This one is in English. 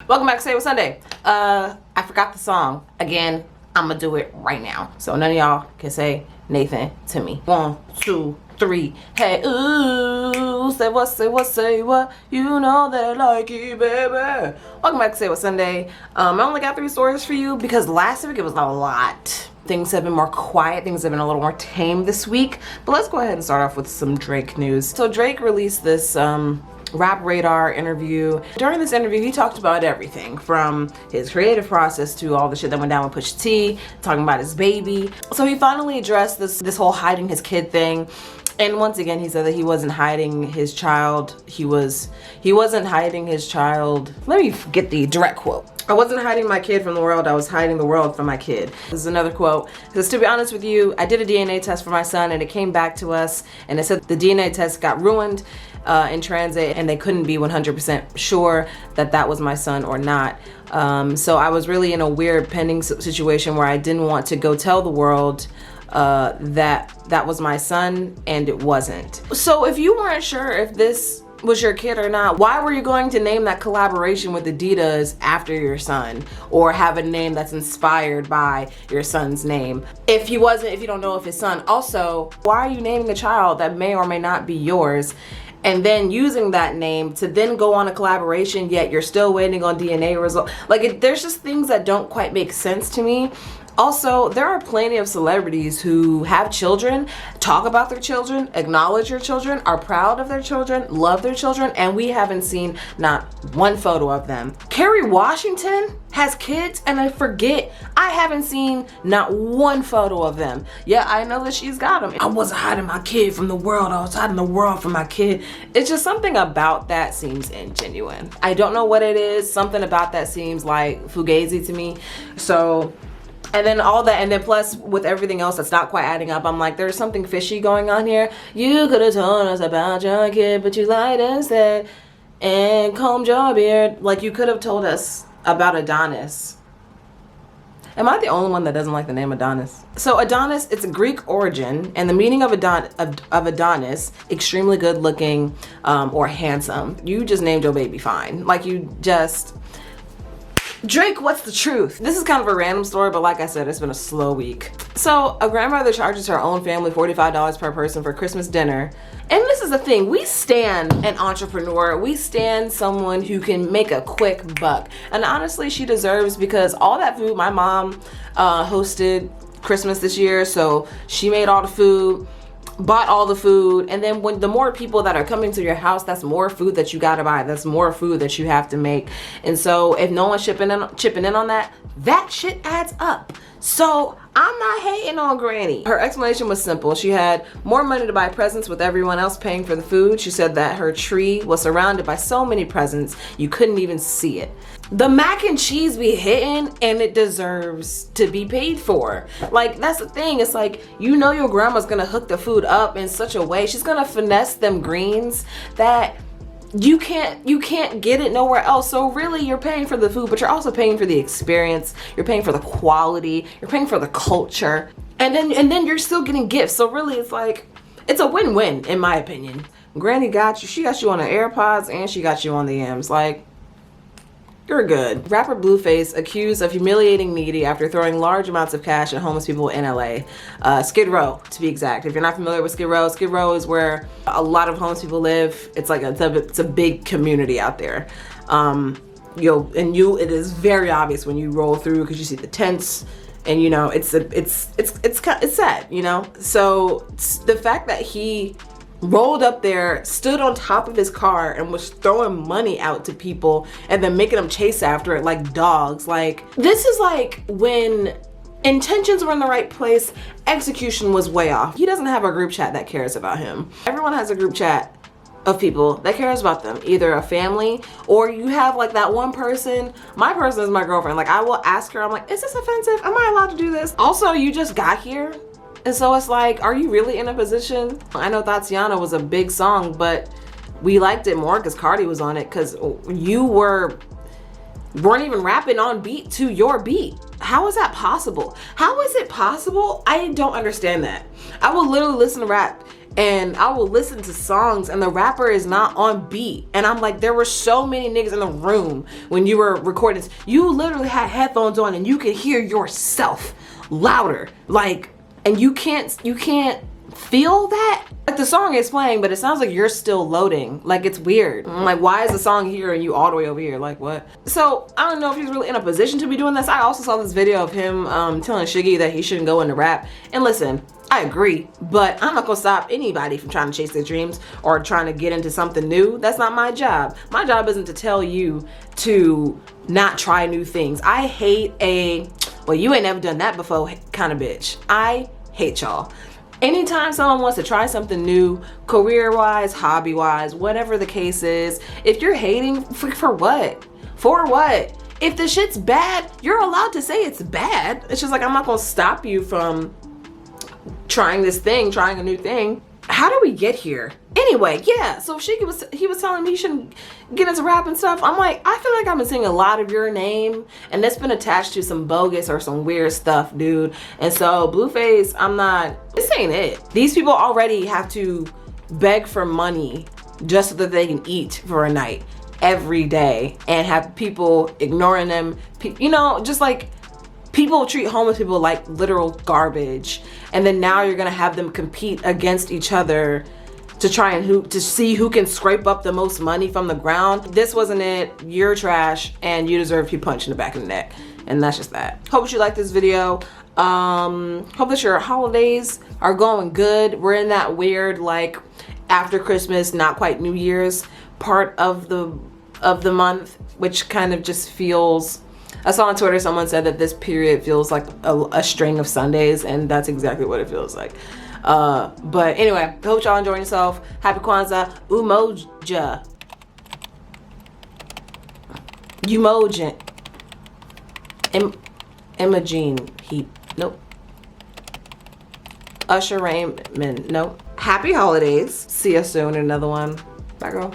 Welcome back to Say What Sunday. I forgot the song. Again, I'm gonna do it right now. So none of y'all can say Nathan to me. 1, 2, 3. Hey, ooh, say what, say what, say what. You know that I like it, baby. Welcome back to Say What Sunday. I only got 3 stories for you because last week it was a lot. Things have been more quiet. Things have been a little more tame this week. But let's go ahead and start off with some Drake news. So Drake released this Rap Radar interview. During this interview, he talked about everything from his creative process to all the shit that went down with Pusha T, talking about his baby. So he finally addressed this whole hiding his kid thing. And once again, he said that he wasn't hiding his child. He wasn't hiding his child. Let me get the direct quote. I wasn't hiding my kid from the world. I was hiding the world from my kid. This is another quote. It says, to be honest with you, I did a DNA test for my son and it came back to us and it said the DNA test got ruined in transit and they couldn't be 100% sure that that was my son or not. So I was really in a weird pending situation where I didn't want to go tell the world that was my son, and it wasn't. So if you weren't sure if this was your kid or not, why were you going to name that collaboration with Adidas after your son, or have a name that's inspired by your son's name if you don't know if his son? Also, why are you naming a child that may or may not be yours and then using that name to then go on a collaboration, yet you're still waiting on DNA results? Like, there's just things that don't quite make sense to me. Also, there are plenty of celebrities who have children, talk about their children, acknowledge their children, are proud of their children, love their children, and we haven't seen not one photo of them. Kerry Washington has kids, and I haven't seen not one photo of them. Yeah, I know that she's got them. I wasn't hiding my kid from the world. I was hiding the world from my kid. It's just something about that seems ingenuine. I don't know what it is. Something about that seems like fugazi to me. So, and then all that, and then plus with everything else that's not quite adding up, I'm like, there's something fishy going on here. You could have told us about your kid, but you lied instead and combed your beard. Like, you could have told us about Adonis. Am I the only one that doesn't like the name Adonis? So Adonis, it's a Greek origin, and the meaning of Adonis, extremely good looking or handsome. You just named your baby fine. Like, you just... Drake, what's the truth? This is kind of a random story, but like I said, it's been a slow week. So a grandmother charges her own family $45 per person for Christmas dinner. And this is the thing, we stand an entrepreneur, we stand someone who can make a quick buck. And honestly, she deserves, because all that food, my mom hosted Christmas this year, so she made all the food, bought all the food, and then when the more people that are coming to your house, that's more food that you gotta buy, that's more food that you have to make. And so if no one's chipping in on that shit adds up. So I'm not hating on Granny. Her explanation was simple. She had more money to buy presents with everyone else paying for the food. She said that her tree was surrounded by so many presents you couldn't even see it. The mac and cheese be hitting, and it deserves to be paid for. Like, that's the thing. It's like, you know your grandma's gonna hook the food up in such a way. She's gonna finesse them greens that you can't get it nowhere else. So really, you're paying for the food, but you're also paying for the experience. You're paying for the quality. You're paying for the culture, and then you're still getting gifts. So really, it's like, it's a win-win in my opinion. Granny got you. She got you on the AirPods and she got you on the M's. Like, you're good. Rapper BlueFace accused of humiliating needy after throwing large amounts of cash at homeless people in LA. Skid Row, to be exact. If you're not familiar with Skid Row is where a lot of homeless people live. It's like it's a big community out there. It is very obvious when you roll through, because you see the tents, and you know it's sad, you know. So the fact that he rolled up there, stood on top of his car, and was throwing money out to people and then making them chase after it like dogs. Like, this is like when intentions were in the right place, execution was way off. He doesn't have a group chat that cares about him. Everyone has a group chat of people that cares about them, either a family, or you have like that one person. My person is my girlfriend. Like, I will ask her, I'm like, is this offensive? Am I allowed to do this? Also, you just got here. And so it's like, are you really in a position? I know Tatiana was a big song, but we liked it more because Cardi was on it, because you weren't even rapping on beat to your beat. How is that possible? How is it possible? I don't understand that. I will literally listen to rap and I will listen to songs and the rapper is not on beat. And I'm like, there were so many niggas in the room when you were recording this. You literally had headphones on and you could hear yourself louder. Like, and you can't feel that? Like the song is playing, but it sounds like you're still loading. Like it's weird. I'm like, why is the song here and you all the way over here? Like what? So I don't know if he's really in a position to be doing this. I also saw this video of him telling Shiggy that he shouldn't go into rap. And listen, I agree, but I'm not gonna stop anybody from trying to chase their dreams or trying to get into something new. That's not my job. My job isn't to tell you to not try new things. I hate a, well, you ain't never done that before kind of bitch. I hate y'all. Anytime someone wants to try something new, career-wise, hobby-wise, whatever the case is, if you're hating, for what? For what? If the shit's bad, you're allowed to say it's bad. It's just like, I'm not gonna stop you from trying this thing, trying a new thing. How did we get here? Anyway, yeah, so he was telling me he shouldn't get into rap and stuff. I'm like, I feel like I've been seeing a lot of your name and that's been attached to some bogus or some weird stuff, dude. And so BlueFace, this ain't it. These people already have to beg for money just so that they can eat for a night every day and have people ignoring them. You know, just like people treat homeless people like literal garbage. And then now you're gonna have them compete against each other to try and to see who can scrape up the most money from the ground. This wasn't it. You're trash and you deserve to be punched in the back of the neck. And that's just that. Hope that you like this video. Hope that your holidays are going good. We're in that weird, like, after Christmas, not quite New Year's part of the month, which kind of just feels, I saw on Twitter someone said that this period feels like a string of Sundays, and that's exactly what it feels like. But anyway, I hope y'all enjoying yourself. Happy Kwanzaa. Umoja. Umojin. Imogene Heap. Nope. Usher Raymond. Nope. Happy holidays. See you soon in another one. Bye, girl.